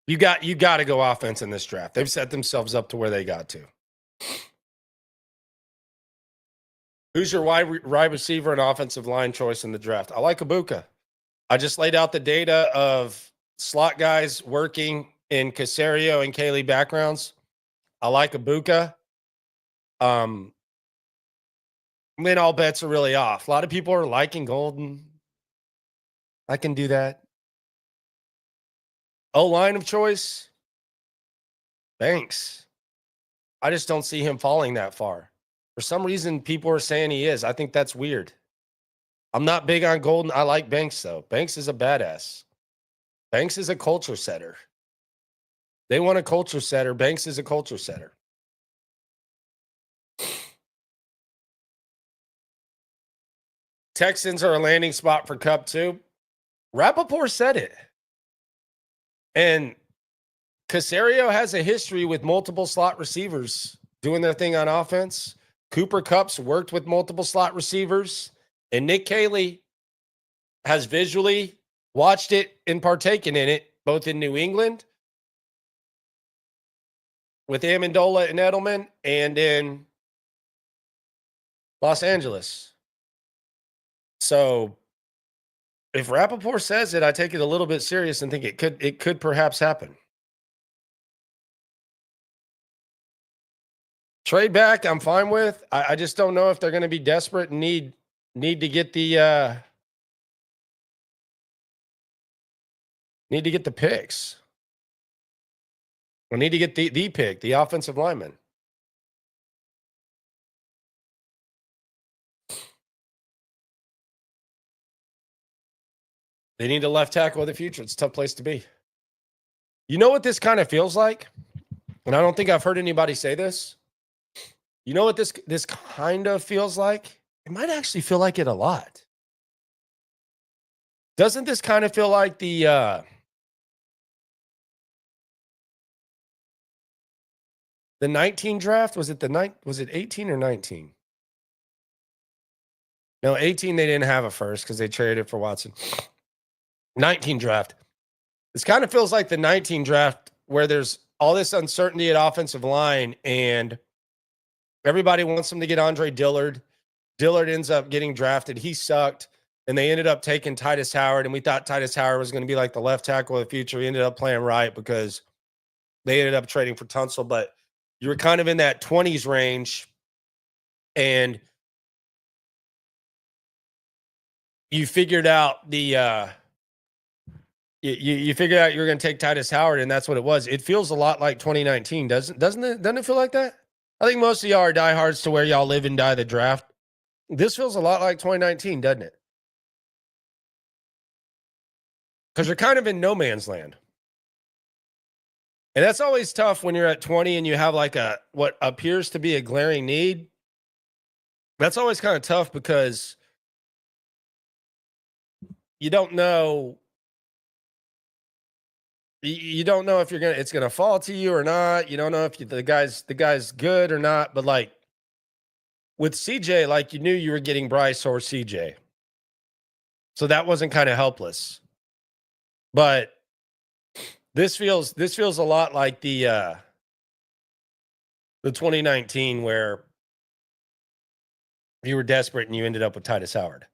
You got to go offense in this draft. They've set themselves up to where they got to. Who's your wide receiver and offensive line choice in the draft? I like Ibuka. I just laid out the data of slot guys working in Caserio and Kaylee backgrounds. I like Ibuka. Then all bets are really off. A lot of people are liking Golden. I can do that. O-line of choice, Banks. I just don't see him falling that far. For some reason, people are saying he is. I think that's weird. I'm not big on Golden. I like Banks, though. Banks is a badass. Banks is a culture setter. They want a culture setter. Banks is a culture setter. Texans are a landing spot for Kupp, too. Rappaport said it. And Caserio has a history with multiple slot receivers doing their thing on offense. Cooper Kupp's worked with multiple slot receivers. And Nick Caley has visually watched it and partaken in it, both in New England with Amendola and Edelman and in Los Angeles. So if Rappaport says it, I take it a little bit serious and think it could perhaps happen. Trade back, I'm fine with. I just don't know if they're going to be desperate and need to get the picks. We need to get the pick, the offensive lineman. They need a left tackle of the future. It's a tough place to be. You know what this kind of feels like? And I don't think I've heard anybody say this. You know what this kind of feels like? It might actually feel like it a lot. Doesn't this kind of feel like the The 19 draft, was it 18 or 19? No, 18 they didn't have a first because they traded it for Watson. 19 draft. This kind of feels like the 19 draft where there's all this uncertainty at offensive line and everybody wants them to get Andre Dillard. Dillard ends up getting drafted. He sucked. And they ended up taking Titus Howard. And we thought Titus Howard was going to be like the left tackle of the future. He ended up playing right because they ended up trading for Tunsil. But you were kind of in that 20s range. And you figured out you figured out you were going to take Titus Howard, and that's what it was. It feels a lot like 2019, doesn't it? Doesn't it feel like that? I think most of y'all are diehards to where y'all live and die the draft. This feels a lot like 2019, doesn't it? Because you're kind of in no man's land. And that's always tough when you're at 20 and you have like what appears to be a glaring need. That's always kind of tough because you don't know. You don't know if it's gonna fall to you or not. You don't know if the guy's good or not. But like with CJ, like you knew you were getting Bryce or CJ, so that wasn't kind of helpless. But this feels a lot like the 2019 where you were desperate and you ended up with Titus Howard.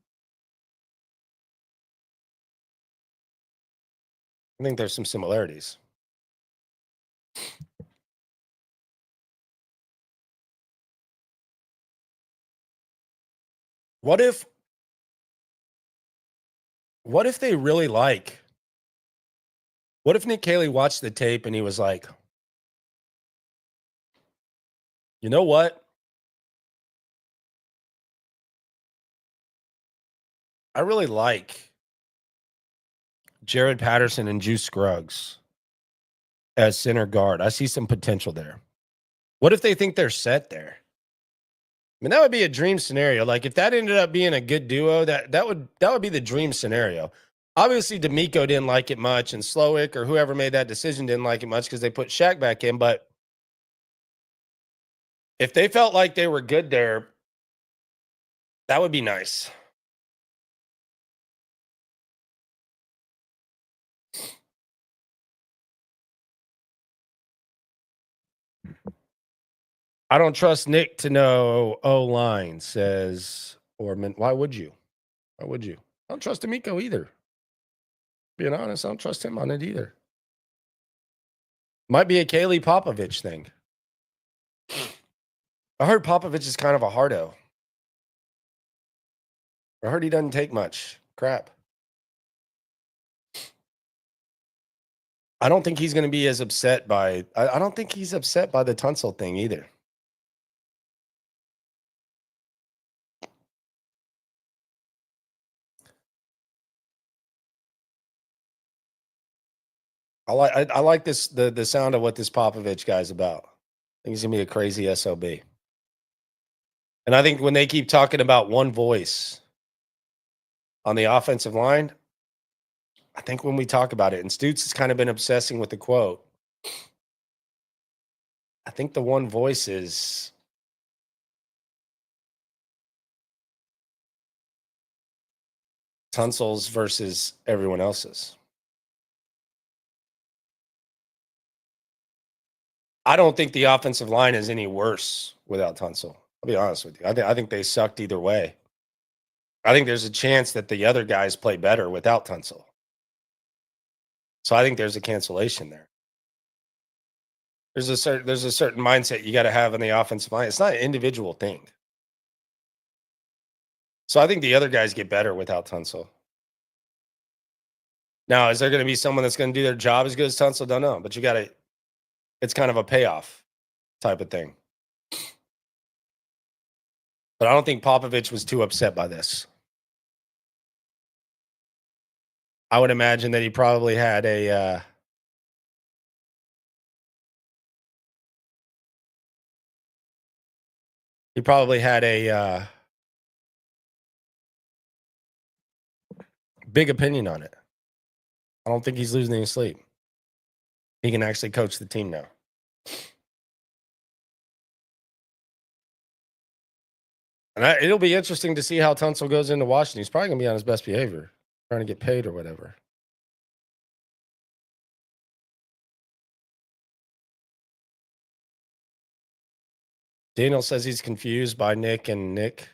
I think there's some similarities. What if they really like? What if Nick Caley watched the tape and he was like, you know what? I really like Jared Patterson and Juice Scruggs as center guard. I see some potential there. What if they think they're set there? I mean, that would be a dream scenario. Like if that ended up being a good duo, that would be the dream scenario. Obviously, D'Amico didn't like it much, and Slowick or whoever made that decision didn't like it much because they put Shaq back in. But if they felt like they were good there, that would be nice. I don't trust Nick to know O-line, says Orman. Why would you? Why would you? I don't trust D'Amico either. Being honest, I don't trust him on it either. Might be a Kaylee Popovich thing. I heard Popovich is kind of a hardo. I heard he doesn't take much crap. I don't think he's going to be as upset by. I don't think he's upset by the Tunsil thing either. I like this the sound of what this Popovich guy's about. I think he's gonna be a crazy SOB. And I think when they keep talking about one voice on the offensive line, I think when we talk about it, and Stoots has kind of been obsessing with the quote, I think the one voice is Tunsil's versus everyone else's. I don't think the offensive line is any worse without Tunsil. I'll be honest with you. I think they sucked either way. I think there's a chance that the other guys play better without Tunsil. So I think there's a cancellation there. There's a certain mindset you got to have in the offensive line. It's not an individual thing. So I think the other guys get better without Tunsil. Now, is there going to be someone that's going to do their job as good as Tunsil? Don't know, but you got to. It's kind of a payoff type of thing. But I don't think Popovich was too upset by this. I would imagine that he probably had a big opinion on it. I don't think he's losing any sleep. He can actually coach the team now. And it'll be interesting to see how Tunsil goes into Washington. He's probably going to be on his best behavior, trying to get paid or whatever. Daniel says he's confused by Nick and Nick.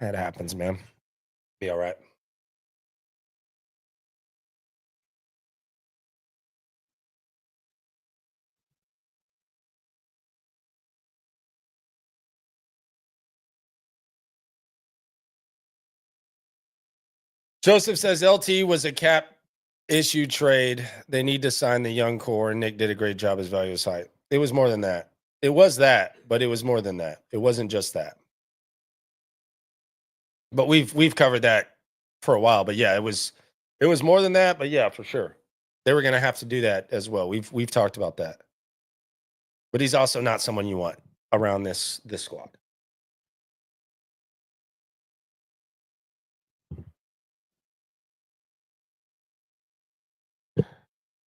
That happens, man. Be all right. Joseph says LT was a cap issue trade. They need to sign the young core, and Nick did a great job. His value is high. It was more than that. It was that, but it was more than that. It wasn't just that. But we've covered that for a while. But yeah, it was more than that. But yeah, for sure, they were going to have to do that as well. We've talked about that. But he's also not someone you want around this squad.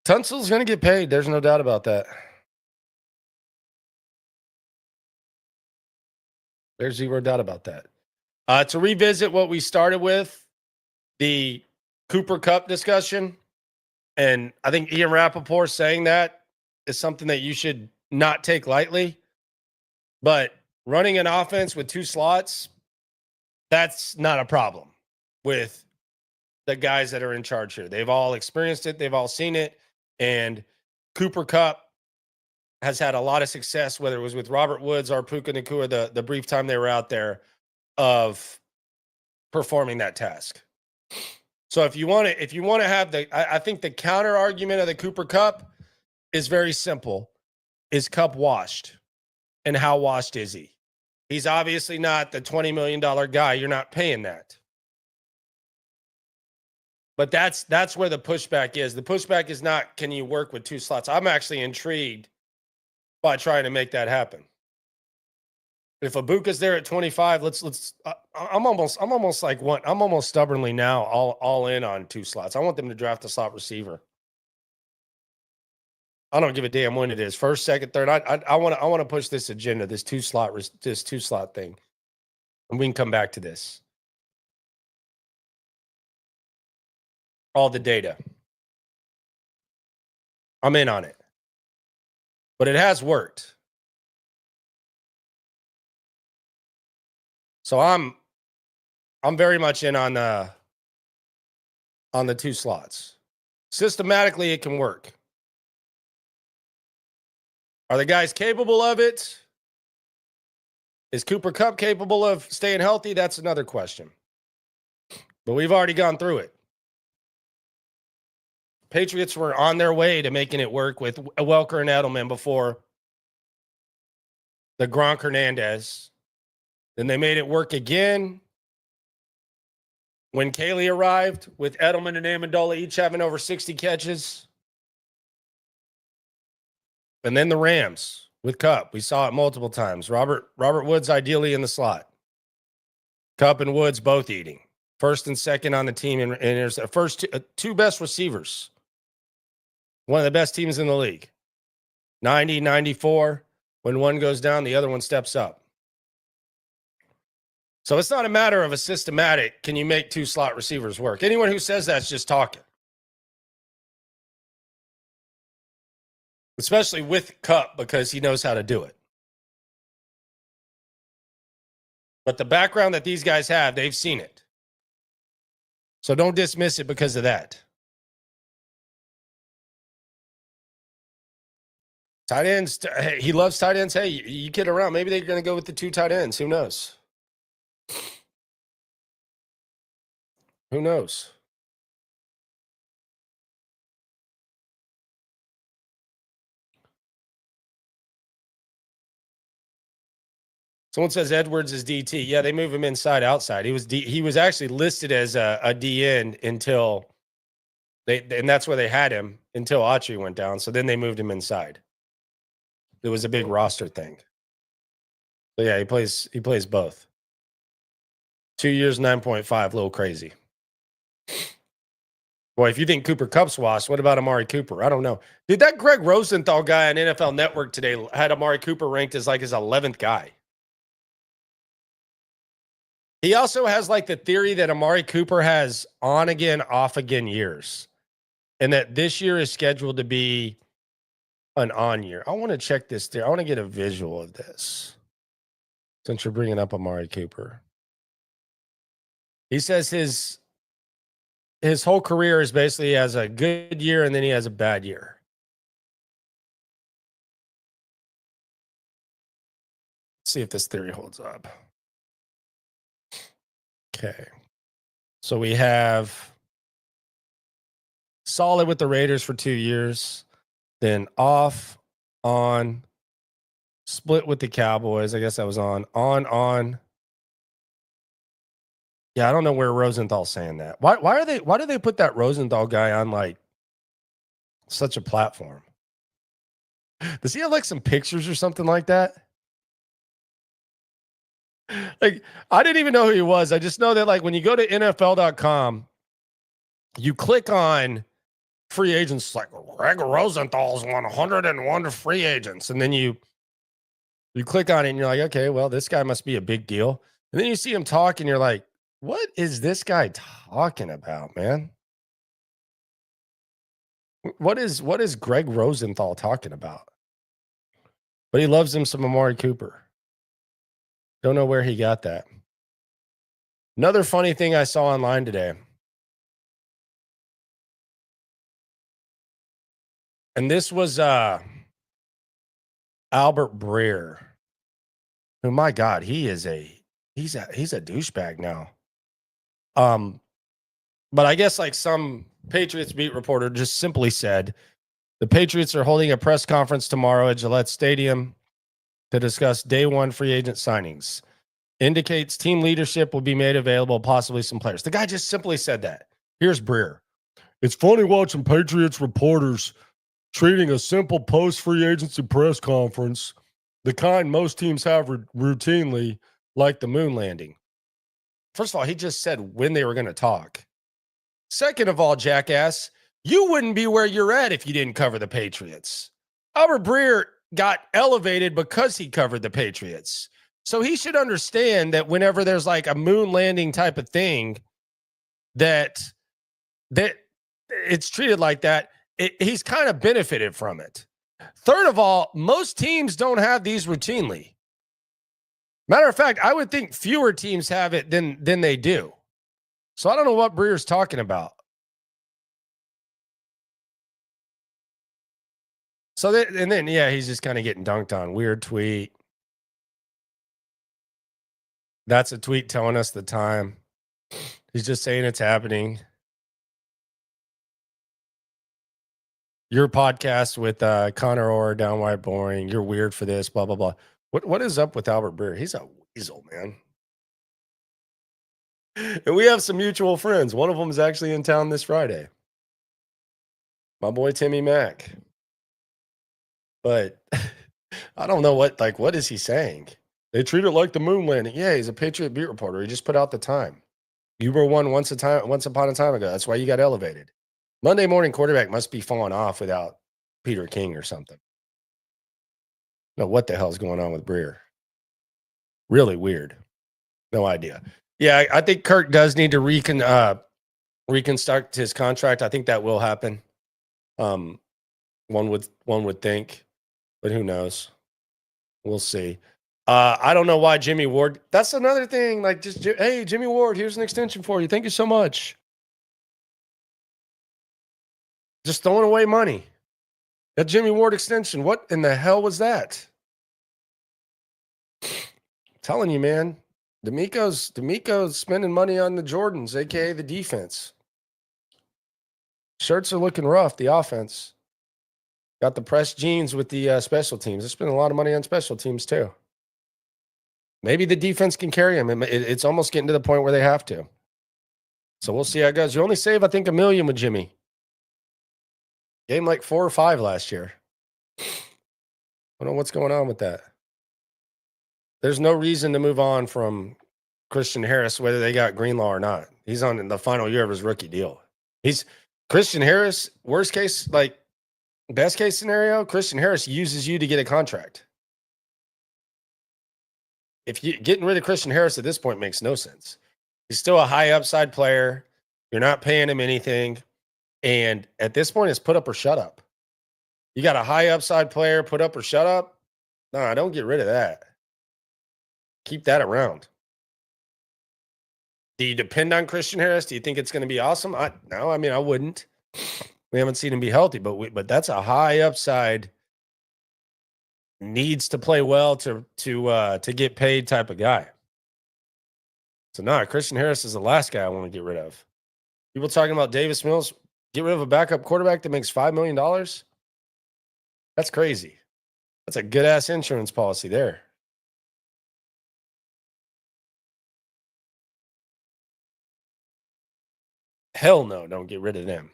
Tunsil's going to get paid. There's no doubt about that. There's zero doubt about that. To revisit what we started with, the Cooper Kupp discussion, and I think Ian Rappaport saying that is something that you should not take lightly. But running an offense with two slots, that's not a problem with the guys that are in charge here. They've all experienced it. They've all seen it. And Cooper Kupp has had a lot of success, whether it was with Robert Woods or Puka Nacua, the brief time they were out there, of performing that task. So if you want to have I think the counter argument of the Cooper Kupp is very simple. Is Kupp washed? And how washed is he? He's obviously not the $20 million guy. You're not paying that. But that's where the pushback is. The pushback is not, can you work with two slots? I'm actually intrigued by trying to make that happen. If Ibuka's there at 25, I'm almost stubbornly now all in on two slots. I want them to draft a slot receiver. I don't give a damn when it is. First, second, third. I want to push this agenda, this two slot thing. And we can come back to this. All the data. I'm in on it. But it has worked. So I'm very much in on the two slots. Systematically, it can work. Are the guys capable of it? Is Cooper Kupp capable of staying healthy? That's another question. But we've already gone through it. Patriots were on their way to making it work with Welker and Edelman before the Gronk Hernandez. Then they made it work again when Caley arrived with Edelman and Amendola each having over 60 catches. And then the Rams with Kupp. We saw it multiple times. Robert Woods ideally in the slot. Kupp and Woods both eating. First and second on the team. And there's the first two best receivers. One of the best teams in the league. 90, 94. When one goes down, the other one steps up. So it's not a matter of a systematic, can you make two slot receivers work? Anyone who says that's just talking. Especially with Kupp, because he knows how to do it. But the background that these guys have, they've seen it. So don't dismiss it because of that. Tight ends, he loves tight ends. Hey, you kid around. Maybe they're going to go with the two tight ends. Who knows? Who knows? Someone says Edwards is DT. Yeah, they move him inside, outside. He was actually listed as a DN until and that's where they had him until Autry went down. So then they moved him inside. It was a big roster thing. So yeah, he plays both. 2 years, 9.5, a little crazy. Well, if you think Cooper Kupp's washed, what about Amari Cooper? I don't know. Dude, that Greg Rosenthal guy on NFL Network today had Amari Cooper ranked as like his 11th guy. He also has like the theory that Amari Cooper has on again, off again years. And that this year is scheduled to be an on year. I want to check this there. I want to get a visual of this since you're bringing up Amari Cooper. He says his whole career is basically has a good year and then he has a bad year. Let's see if this theory holds up. Okay. So we have solid with the Raiders for 2 years, then off, on, split with the Cowboys. I guess that was on. Yeah, I don't know where Rosenthal's saying that. Why do they put that Rosenthal guy on like such a platform? Does he have like some pictures or something like that? Like, I didn't even know who he was. I just know that like when you go to NFL.com, you click on free agents, like Greg Rosenthal's 101 free agents. And then you click on it and you're like, okay, well, this guy must be a big deal. And then you see him talk and you're like, what is this guy talking about, man? What is Greg Rosenthal talking about? But he loves him some Amari Cooper. Don't know where he got that. Another funny thing I saw online today. And this was Albert Breer. Oh my God, he's a douchebag now. But I guess like some Patriots beat reporter just simply said, the Patriots are holding a press conference tomorrow at Gillette Stadium to discuss day one free agent signings. Indicates team leadership will be made available, possibly some players. The guy just simply said that. Here's Breer. It's funny watching Patriots reporters treating a simple post-free agency press conference, the kind most teams have routinely, like the moon landing. First of all, he just said when they were going to talk. Second of all, jackass, you wouldn't be where you're at if you didn't cover the Patriots. Albert Breer got elevated because he covered the Patriots. So he should understand that whenever there's like a moon landing type of thing, that it's treated like that, he's kind of benefited from it. Third of all, most teams don't have these routinely. Matter of fact, I would think fewer teams have it than they do. So I don't know what Breer's talking about. So then, he's just kind of getting dunked on. Weird tweet. That's a tweet telling us the time. He's just saying it's happening. Your podcast with Connor Orr, downright boring. You're weird for this, blah, blah, blah. What is up with Albert Breer? He's a weasel, man. And we have some mutual friends. One of them is actually in town this Friday. My boy Timmy Mack. But I don't know what is he saying? They treat it like the moon landing. Yeah, he's a Patriot beat reporter. He just put out the time. You were one once upon a time ago. That's why you got elevated. Monday morning quarterback must be falling off without Peter King or something. No, what the hell is going on with Breer? Really weird. No idea. Yeah, I think Kirk does need to reconstruct his contract. I think that will happen. One would think, but who knows? We'll see. I don't know why Jimmy Ward. That's another thing. Like, just hey, Jimmy Ward, here's an extension for you. Thank you so much. Just throwing away money. That Jimmy Ward extension. What in the hell was that? I'm telling you, man. D'Amico's spending money on the Jordans, aka the defense. Shirts are looking rough. The offense got the pressed jeans with the special teams. They're spending a lot of money on special teams too. Maybe the defense can carry them. It's almost getting to the point where they have to. So we'll see how it goes. You only save, I think, $1 million with Jimmy. Game like 4 or 5 last year. I don't know what's going on with that. There's no reason to move on from Christian Harris, whether they got Greenlaw or not. He's on the final year of his rookie deal. Christian Harris, worst case, like best case scenario, Christian Harris uses you to get a contract. If you getting rid of Christian Harris at this point makes no sense. He's still a high upside player. You're not paying him anything. And at this point, it's put up or shut up. You got a high upside player, put up or shut up. No, don't get rid of that. Keep that around. Do you depend on Christian Harris? Do you think it's going to be awesome? No, I mean, I wouldn't. We haven't seen him be healthy, but that's a high upside, needs to play well to get paid type of guy. So no, Christian Harris is the last guy I want to get rid of. People talking about Davis Mills, get rid of a backup quarterback that makes $5 million. That's crazy. That's a good ass insurance policy there. Hell no, don't get rid of them.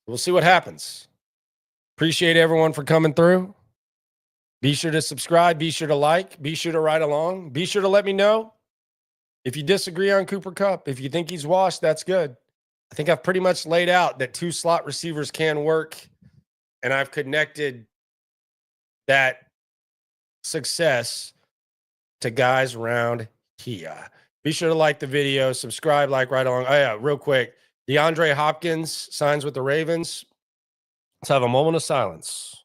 We'll see what happens. Appreciate everyone for coming through. Be sure to subscribe. Be sure to like. Be sure to ride along. Be sure to let me know if you disagree on Cooper Kupp. If you think he's washed, that's good. I think I've pretty much laid out that 2 slot receivers can work, and I've connected that success to guys around here. Be sure to like the video, subscribe, like right along. Oh, yeah, real quick. DeAndre Hopkins signs with the Ravens. Let's have a moment of silence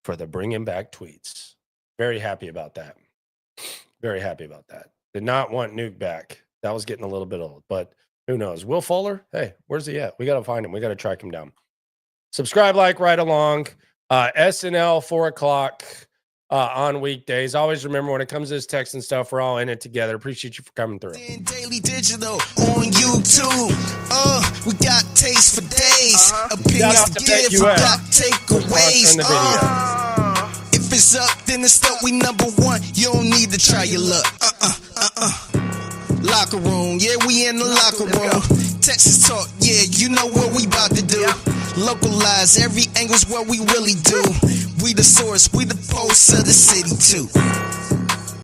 for the bring him back tweets. Very happy about that. Very happy about that. Did not want Nuke back. That was getting a little bit old, but who knows? Will Fuller? Hey, where's he at? We got to find him. We got to track him down. Subscribe, like right along. SNL 4 o'clock. On weekdays. Always remember, when it comes to this Texan stuff, we're all in it together. Appreciate you for coming through. Daily digital on YouTube. We got taste for days. Opinions to give, we got takeaways. If it's up, then it's up. We number one. You don't need to try your luck. Locker room, yeah, we in the locker room. Texas talk, yeah, you know what we about to do. Localize, every angle's what we really do. We the source, we the pulse of the city too.